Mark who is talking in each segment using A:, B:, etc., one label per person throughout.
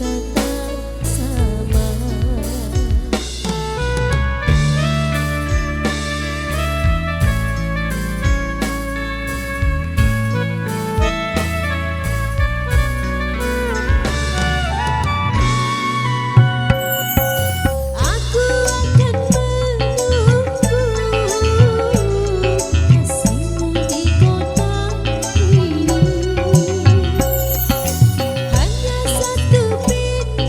A: tetap sama. Aku akan menunggu kasihmu di kota ini. Hanya satu pintu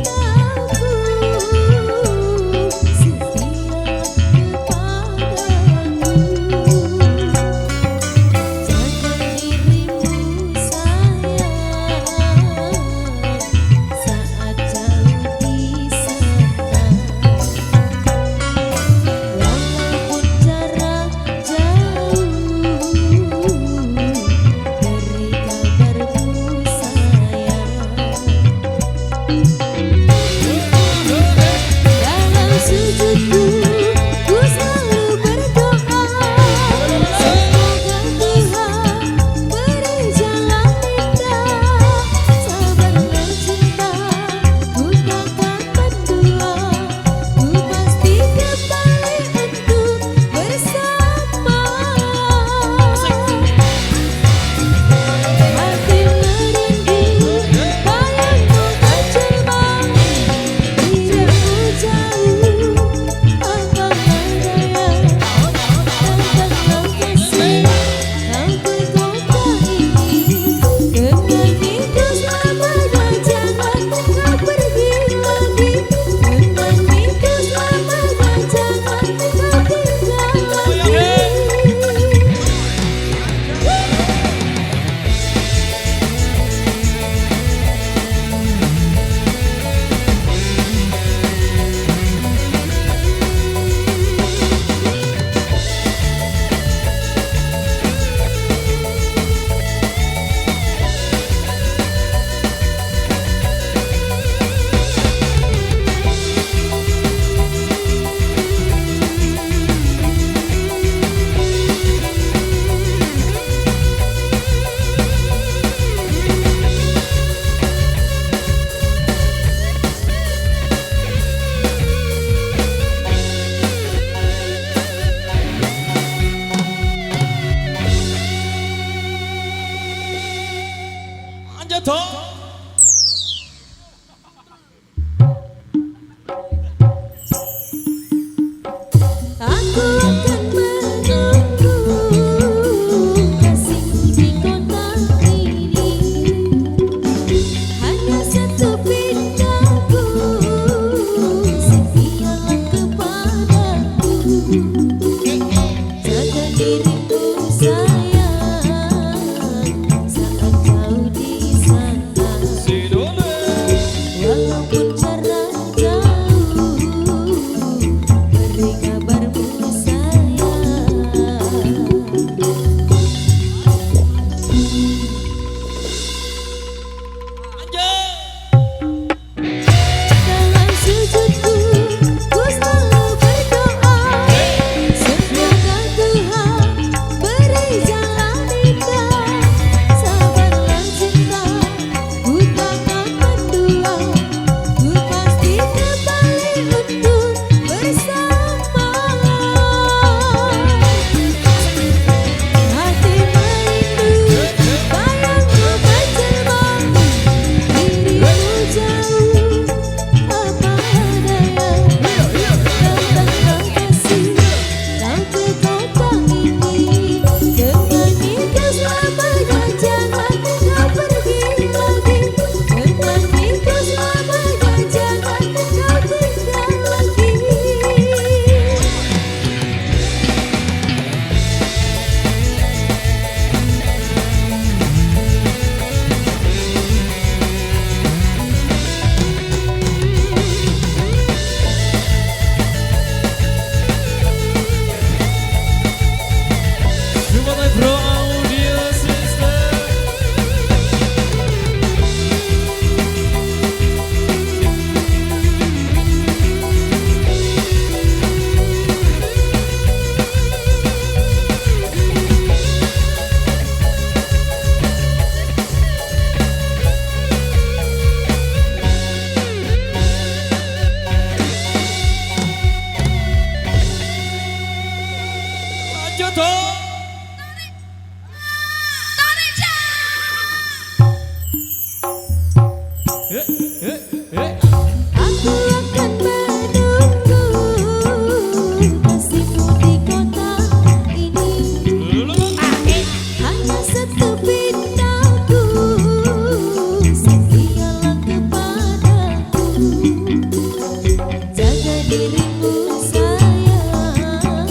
A: Jaga dirimu sayang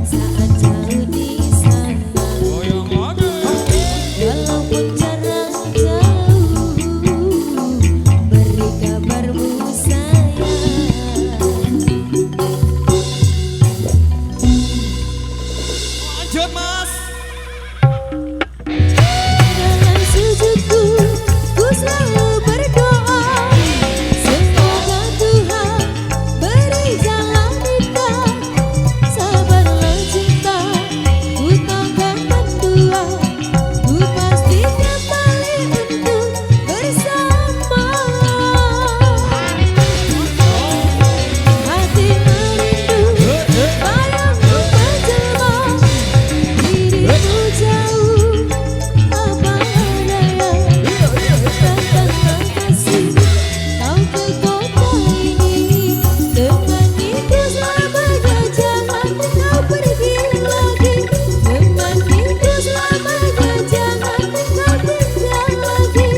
A: saat jauh di sana. Walaupun jarak jauh, beri kabarmu sayang.
B: Lanjut mas.
A: Dalam sujudku, ku selalu berdoa, semoga Tuhan beri jalan kita. Sabarlah cinta, ku takkan mendua, ku pasti kembali untuk bersama. Hati merindu, bayangmu menjelma, dirimu jauh apa adanya. Katakan kasih, kau ke kota ini, temaniku selamanya, jangan kau pergi lagi. Temaniku selamanya, jangan kau tinggal lagi.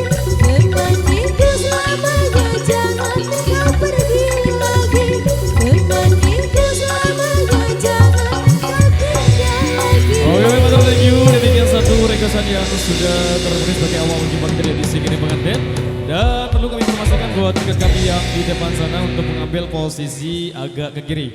A: Temaniku selamanya, jangan kau pergi lagi. Temaniku selamanya, jangan kau tinggal lagi.
C: Oke, matur thank you. Demikian satu requestan yang sudah tertulis sebagai awal Jumat dari edisi Kini Pengantin. Dan perlu kami informasikan buat tiket kami yang di depan sana untuk mengambil posisi agak ke kiri.